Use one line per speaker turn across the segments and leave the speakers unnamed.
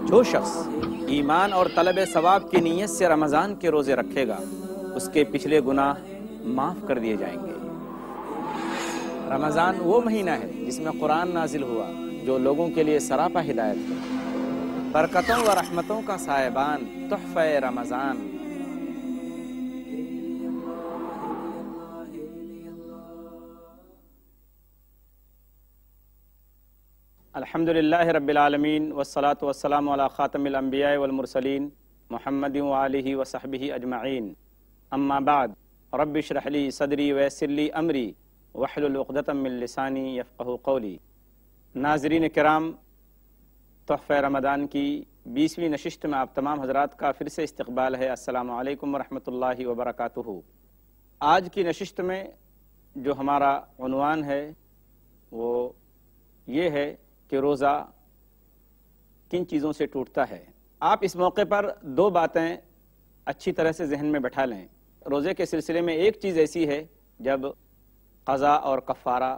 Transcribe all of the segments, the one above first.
جو شخص ایمان اور طلب ثواب کی نیت سے رمضان کے روزے رکھے گا اس کے پچھلے گناہ معاف کر دیے جائیں گے۔ رمضان وہ مہینہ ہے جس میں قرآن نازل ہوا جو لوگوں کے لیے سراپا ہدایت ہے، برکتوں و رحمتوں کا سائبان، تحفہ رمضان۔ الحمدللہ رب العالمین والصلاة والسلام علی خاتم الانبیاء والمرسلین محمد وآلہ وصحبہ اجمعین، اما بعد رب اشرح لی صدری ویسر لی امری واحلل عقدۃ من لسانی یفقہوا قولی۔ ناظرین کرام، تحفہ رمضان کی 20ویں نشست میں آپ تمام حضرات کا پھر سے استقبال ہے۔ السلام علیکم ورحمۃ اللہ وبرکاتہ۔ آج کی نشست میں جو ہمارا عنوان ہے وہ یہ ہے کہ روزہ کن چیزوں سے ٹوٹتا ہے۔ آپ اس موقع پر دو باتیں اچھی طرح سے ذہن میں بٹھا لیں۔ روزے کے سلسلے میں ایک چیز ایسی ہے جب قضا اور کفارہ،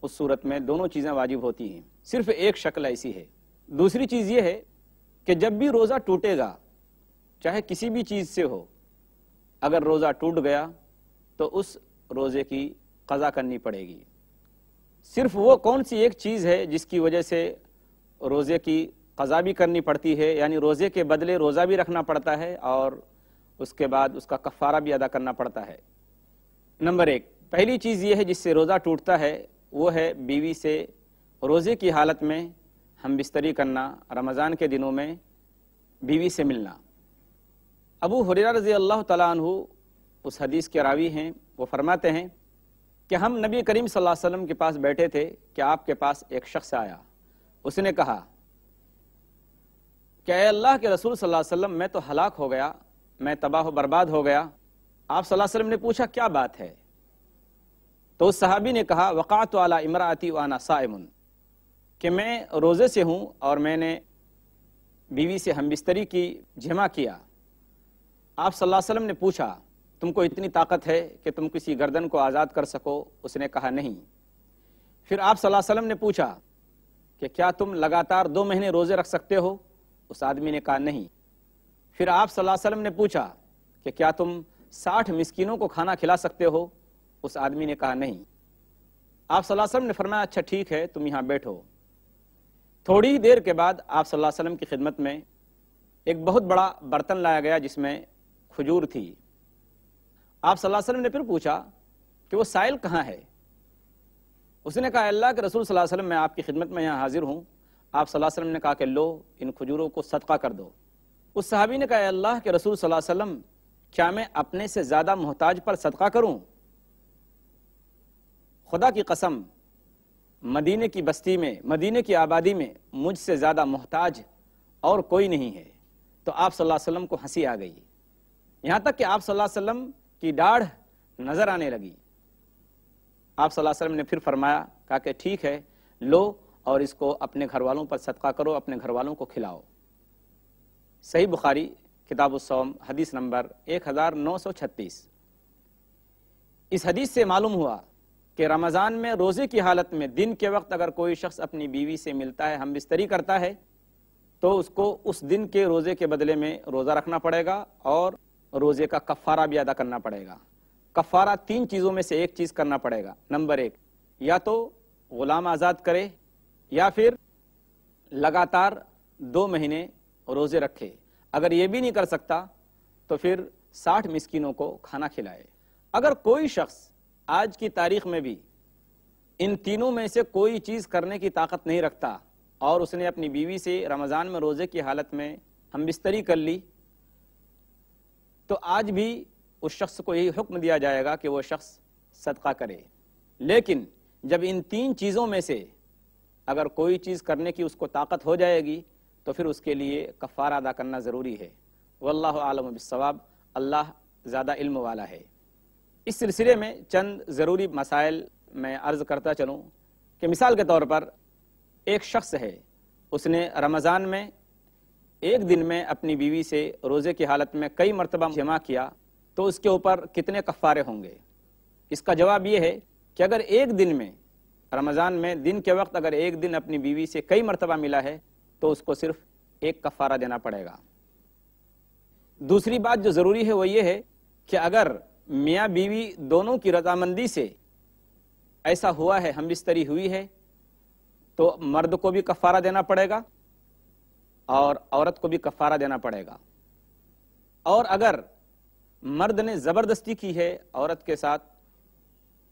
اس صورت میں دونوں چیزیں واجب ہوتی ہیں، صرف ایک شکل ایسی ہے۔ دوسری چیز یہ ہے کہ جب بھی روزہ ٹوٹے گا، چاہے کسی بھی چیز سے ہو، اگر روزہ ٹوٹ گیا تو اس روزے کی قضا کرنی پڑے گی۔ صرف وہ کون سی ایک چیز ہے جس کی وجہ سے روزے کی قضا بھی کرنی پڑتی ہے، یعنی روزے کے بدلے روزہ بھی رکھنا پڑتا ہے اور اس کے بعد اس کا کفارہ بھی ادا کرنا پڑتا ہے۔ نمبر ایک، پہلی چیز یہ ہے جس سے روزہ ٹوٹتا ہے، وہ ہے بیوی سے روزے کی حالت میں ہم بستری کرنا، رمضان کے دنوں میں بیوی سے ملنا۔ ابو ہریرہ رضی اللہ تعالیٰ عنہ اس حدیث کے راوی ہیں، وہ فرماتے ہیں کہ ہم نبی کریم صلی اللہ علیہ وسلم کے پاس بیٹھے تھے کہ آپ کے پاس ایک شخص آیا۔ اس نے کہا کہ اے اللہ کے رسول صلی اللہ علیہ وسلم، میں تو ہلاک ہو گیا، میں تباہ و برباد ہو گیا۔ آپ صلی اللہ علیہ وسلم نے پوچھا کیا بات ہے؟ تو اس صحابی نے کہا وقعت علی امراتی وانا صائم، کہ میں روزے سے ہوں اور میں نے بیوی سے ہم بستری کی، جمع کیا۔ آپ صلی اللہ علیہ وسلم نے پوچھا تم کو اتنی طاقت ہے کہ تم کسی گردن کو آزاد کر سکو؟ اس نے کہا نہیں۔ پھر آپ صلی اللہ علیہ وسلم نے پوچھا کہ کیا تم لگاتار 2 مہینے روزے رکھ سکتے ہو؟ اس آدمی نے کہا نہیں۔ پھر آپ صلی اللہ علیہ وسلم نے پوچھا کہ کیا تم 60 مسکینوں کو کھانا کھلا سکتے ہو؟ اس آدمی نے کہا نہیں۔ آپ صلی اللہ علیہ وسلم نے فرمایا اچھا ٹھیک ہے، تم یہاں بیٹھو۔ تھوڑی دیر کے بعد آپ صلی اللہ علیہ وسلم کی خدمت میں ایک بہت بڑا برتن لایا گیا جس میں کھجور تھی۔ آپ صلی اللہ علیہ وسلم نے پھر پوچھا کہ وہ سائل کہاں ہے؟ اس نے کہا اللہ کے رسول صلی اللہ علیہ وسلم، میں آپ کی خدمت میں یہاں حاضر ہوں۔ آپ صلی اللہ علیہ وسلم نے کہا کہ لو، ان کھجوروں کو صدقہ کر دو۔ اس صحابی نے کہا اے اللہ کے رسول صلی اللہ علیہ وسلم، کیا میں اپنے سے زیادہ محتاج پر صدقہ کروں؟ خدا کی قسم، مدینے کی بستی میں، مدینے کی آبادی میں مجھ سے زیادہ محتاج اور کوئی نہیں ہے۔ تو آپ صلی اللہ علیہ وسلم کو ہنسی آ گئی، یہاں تک کہ آپ صلی اللہ علیہ وسلم کی داڑھ نظر آنے لگی۔ آپ صلی اللہ علیہ وسلم نے پھر فرمایا، کہا کہ ٹھیک ہے، لو اور اس کو اپنے گھر والوں پر صدقہ کرو، اپنے گھر والوں کو کھلاؤ۔ صحیح بخاری کتاب الصوم حدیث نمبر 1936۔ اس حدیث سے معلوم ہوا کہ رمضان میں روزے کی حالت میں دن کے وقت اگر کوئی شخص اپنی بیوی سے ملتا ہے، ہم بستری کرتا ہے، تو اس کو اس دن کے روزے کے بدلے میں روزہ رکھنا پڑے گا اور روزے کا کفارہ بھی ادا کرنا پڑے گا۔ کفارہ 3 چیزوں میں سے ایک چیز کرنا پڑے گا۔ نمبر 1، یا تو غلام آزاد کرے یا پھر لگاتار 2 مہینے روزے رکھے۔ اگر یہ بھی نہیں کر سکتا تو پھر 60 مسکینوں کو کھانا کھلائے۔ اگر کوئی شخص آج کی تاریخ میں بھی ان تینوں میں سے کوئی چیز کرنے کی طاقت نہیں رکھتا اور اس نے اپنی بیوی سے رمضان میں روزے کی حالت میں ہم بستری کر لی، تو آج بھی اس شخص کو یہی حکم دیا جائے گا کہ وہ شخص صدقہ کرے۔ لیکن جب ان 3 چیزوں میں سے اگر کوئی چیز کرنے کی اس کو طاقت ہو جائے گی تو پھر اس کے لیے کفارہ ادا کرنا ضروری ہے۔ واللہ عالم بالصواب، اللہ زیادہ علم والا ہے۔ اس سلسلے میں چند ضروری مسائل میں عرض کرتا چلوں کہ مثال کے طور پر ایک شخص ہے، اس نے رمضان میں ایک دن میں اپنی بیوی سے روزے کی حالت میں کئی مرتبہ جمع کیا، تو اس کے اوپر کتنے کفارے ہوں گے؟ اس کا جواب یہ ہے کہ اگر ایک دن میں، رمضان میں دن کے وقت اگر ایک دن اپنی بیوی سے کئی مرتبہ ملا ہے تو اس کو صرف ایک کفارہ دینا پڑے گا۔ دوسری بات جو ضروری ہے وہ یہ ہے کہ اگر میاں بیوی دونوں کی رضامندی سے ایسا ہوا ہے، ہم بستری ہوئی ہے، تو مرد کو بھی کفارہ دینا پڑے گا اور عورت کو بھی کفارہ دینا پڑے گا۔ اور اگر مرد نے زبردستی کی ہے عورت کے ساتھ،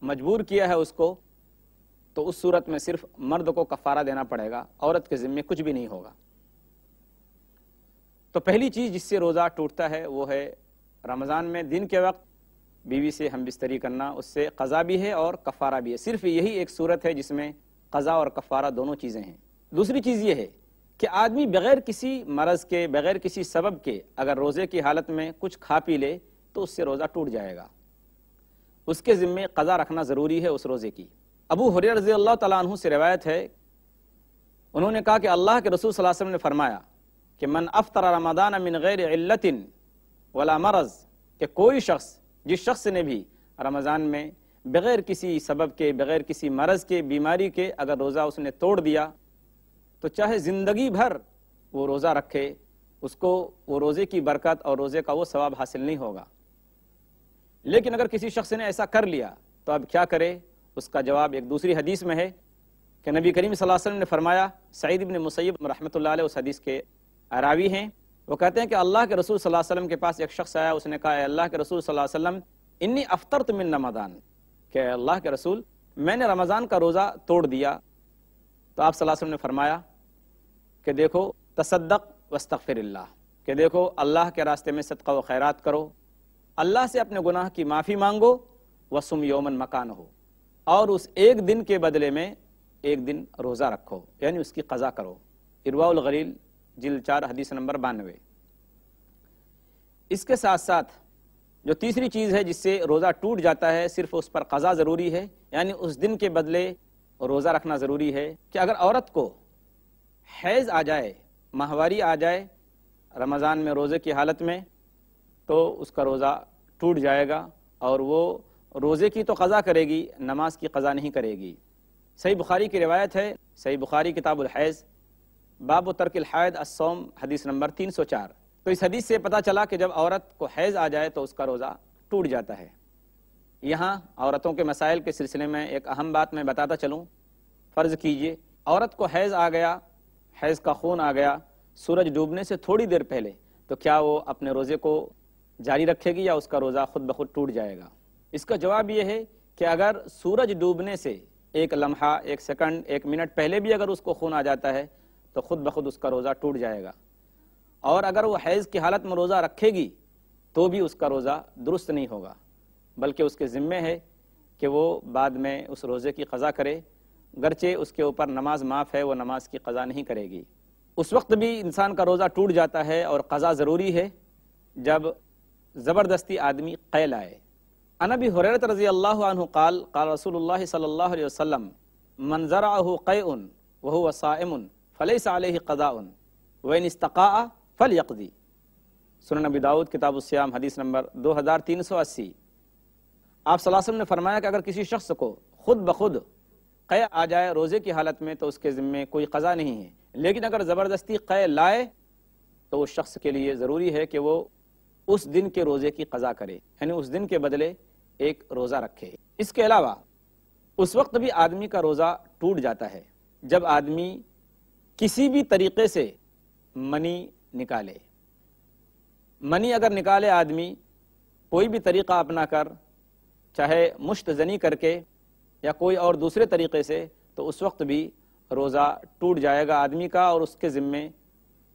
مجبور کیا ہے اس کو، تو اس صورت میں صرف مرد کو کفارہ دینا پڑے گا، عورت کے ذمے کچھ بھی نہیں ہوگا۔ تو پہلی چیز جس سے روزہ ٹوٹتا ہے وہ ہے رمضان میں دن کے وقت بیوی سے ہم بستری کرنا، اس سے قضا بھی ہے اور کفارہ بھی ہے۔ صرف یہی ایک صورت ہے جس میں قضا اور کفارہ دونوں چیزیں ہیں۔ دوسری چیز یہ ہے کہ آدمی بغیر کسی مرض کے، بغیر کسی سبب کے اگر روزے کی حالت میں کچھ کھا پی لے تو اس سے روزہ ٹوٹ جائے گا، اس کے ذمے قضا رکھنا ضروری ہے اس روزے کی۔ ابو ہریرہ رضی اللہ تعالیٰ عنہ سے روایت ہے، انہوں نے کہا کہ اللہ کے رسول صلی اللہ علیہ وسلم نے فرمایا کہ من افطر رمضان من غیر علت ولا مرض، کہ کوئی شخص، جس شخص نے بھی رمضان میں بغیر کسی سبب کے، بغیر کسی مرض کے، بیماری کے اگر روزہ اس نے توڑ دیا تو چاہے زندگی بھر وہ روزہ رکھے، اس کو وہ روزے کی برکت اور روزے کا وہ ثواب حاصل نہیں ہوگا۔ لیکن اگر کسی شخص نے ایسا کر لیا تو اب کیا کرے؟ اس کا جواب ایک دوسری حدیث میں ہے کہ نبی کریم صلی اللہ علیہ وسلم نے فرمایا، سعید بن مسیب رحمۃ اللہ علیہ اس حدیث کے راوی ہیں، وہ کہتے ہیں کہ اللہ کے رسول صلی اللہ علیہ وسلم کے پاس ایک شخص آیا، اس نے کہا اے اللہ کے رسول صلی اللہ علیہ وسلم انی افطرت من رمضان، کہ اے اللہ کے رسول میں نے رمضان کا روزہ توڑ دیا۔ تو آپ صلی اللہ علیہ وسلم نے فرمایا کہ دیکھو تصدق واستغفر اللہ، کہ دیکھو اللہ کے راستے میں صدقہ و خیرات کرو، اللہ سے اپنے گناہ کی معافی مانگو، وصم یومن مکانہ، اور اس ایک دن کے بدلے میں ایک دن روزہ رکھو، یعنی اس کی قضا کرو۔ ارواء الغلیل جلد 4 حدیث نمبر 92۔ اس کے ساتھ ساتھ جو تیسری چیز ہے جس سے روزہ ٹوٹ جاتا ہے، صرف اس پر قضا ضروری ہے، یعنی اس دن کے بدلے روزہ رکھنا ضروری ہے، کہ اگر عورت کو حیض آ جائے، ماہواری آ جائے رمضان میں روزے کی حالت میں، تو اس کا روزہ ٹوٹ جائے گا اور وہ روزے کی تو قضا کرے گی، نماز کی قضا نہیں کرے گی۔ صحیح بخاری کی روایت ہے، صحیح بخاری کتاب الحیض، باب ترک الحید الصوم، حدیث نمبر 304۔ تو اس حدیث سے پتہ چلا کہ جب عورت کو حیض آ جائے تو اس کا روزہ ٹوٹ جاتا ہے۔ یہاں عورتوں کے مسائل کے سلسلے میں ایک اہم بات میں بتاتا چلوں۔ فرض کیجئے عورت کو حیض آ گیا، حیض کا خون آ گیا سورج ڈوبنے سے تھوڑی دیر پہلے، تو کیا وہ اپنے روزے کو جاری رکھے گی یا اس کا روزہ خود بخود ٹوٹ جائے گا؟ اس کا جواب یہ ہے کہ اگر سورج ڈوبنے سے ایک لمحہ، ایک سیکنڈ، ایک منٹ پہلے بھی اگر اس کو خون آ جاتا ہے تو خود بخود اس کا روزہ ٹوٹ جائے گا، اور اگر وہ حیض کی حالت میں روزہ رکھے گی تو بھی اس کا روزہ درست نہیں ہوگا، بلکہ اس کے ذمے ہے کہ وہ بعد میں اس روزے کی قضا کرے، گرچہ اس کے اوپر نماز معاف ہے، وہ نماز کی قضا نہیں کرے گی۔ اس وقت بھی انسان کا روزہ ٹوٹ جاتا ہے اور قضا ضروری ہے جب زبردستی آدمی قے لائے۔ عن ابی ہریرہ رضی اللہ عنہ قال قال رسول اللہ صلی اللہ علیہ وسلم من زرعہ قیء وہو صائم فلیس علیہ قضاء وان استقاء فلیقضی۔ سنن ابی داؤد کتاب الصیام حدیث نمبر 2380۔ آپ صلی اللہ علیہ وسلم نے فرمایا کہ اگر کسی شخص کو خود بخود قے آ جائے روزے کی حالت میں تو اس کے ذمے کوئی قضا نہیں ہے، لیکن اگر زبردستی قے لائے تو اس شخص کے لیے ضروری ہے کہ وہ اس دن کے روزے کی قضا کرے، یعنی اس دن کے بدلے ایک روزہ رکھے۔ اس کے علاوہ اس وقت بھی آدمی کا روزہ ٹوٹ جاتا ہے جب آدمی کسی بھی طریقے سے منی نکالے۔ منی اگر نکالے آدمی کوئی بھی طریقہ اپنا کر، چاہے مشت زنی کر کے یا کوئی اور دوسرے طریقے سے، تو اس وقت بھی روزہ ٹوٹ جائے گا آدمی کا، اور اس کے ذمے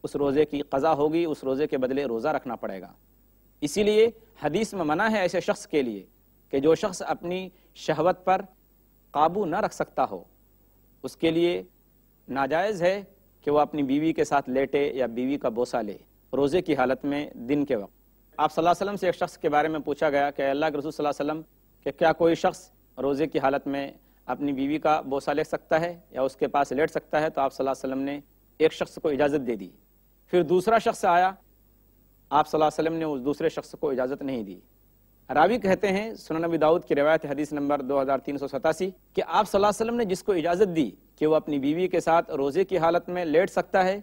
اس روزے کی قضا ہوگی، اس روزے کے بدلے روزہ رکھنا پڑے گا۔ اسی لیے حدیث میں منع ہے ایسے شخص کے لیے کہ جو شخص اپنی شہوت پر قابو نہ رکھ سکتا ہو، اس کے لیے ناجائز ہے کہ وہ اپنی بیوی کے ساتھ لیٹے یا بیوی کا بوسہ لے روزے کی حالت میں دن کے وقت۔ آپ صلی اللہ علیہ وسلم سے ایک شخص کے بارے میں پوچھا گیا کہ اللہ کے رسول صلی اللہ علیہ وسلم کہ کیا کوئی شخص روزے کی حالت میں اپنی بیوی کا بوسہ لے سکتا ہے یا اس کے پاس لیٹ سکتا ہے؟ تو آپ صلی اللہ علیہ وسلم نے ایک شخص کو اجازت دے دی۔ پھر دوسرا شخص آیا، آپ صلی اللہ علیہ وسلم نے اس دوسرے شخص کو اجازت نہیں دی۔ راوی کہتے ہیں، سنن ابی داؤد کی روایت حدیث نمبر 2387، کہ آپ صلی اللہ علیہ وسلم نے جس کو اجازت دی کہ وہ اپنی بیوی کے ساتھ روزے کی حالت میں لیٹ سکتا ہے،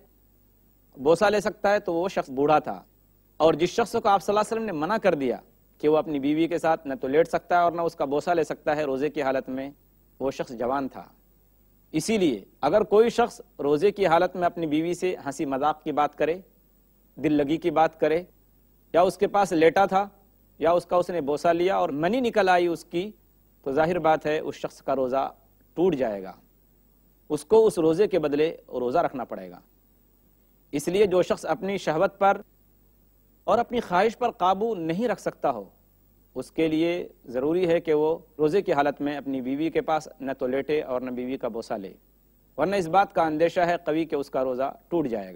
بوسہ لے سکتا ہے تو وہ شخص بوڑھا تھا، اور جس شخص کو آپ صلی اللہ علیہ وسلم نے منع کر دیا کہ وہ اپنی بیوی کے ساتھ نہ تو لیٹ سکتا ہے اور نہ اس کا بوسہ لے سکتا ہے روزے کی حالت میں، وہ شخص جوان تھا۔ اسی لیے اگر کوئی شخص روزے کی حالت میں اپنی بیوی سے ہنسی مذاق کی بات کرے، دل لگی کی بات کرے، یا اس کے پاس لیٹا تھا یا اس نے بوسہ لیا اور منی نکل آئی اس کی، تو ظاہر بات ہے اس شخص کا روزہ ٹوٹ جائے گا، اس کو اس روزے کے بدلے روزہ رکھنا پڑے گا۔ اس لیے جو شخص اپنی شہوت پر اور اپنی خواہش پر قابو نہیں رکھ سکتا ہو، اس کے لیے ضروری ہے کہ وہ روزے کی حالت میں اپنی بیوی کے پاس نہ تو لیٹے اور نہ بیوی کا بوسہ لے، ورنہ اس بات کا اندیشہ ہے قوی کہ اس کا روزہ ٹوٹ جائے گا۔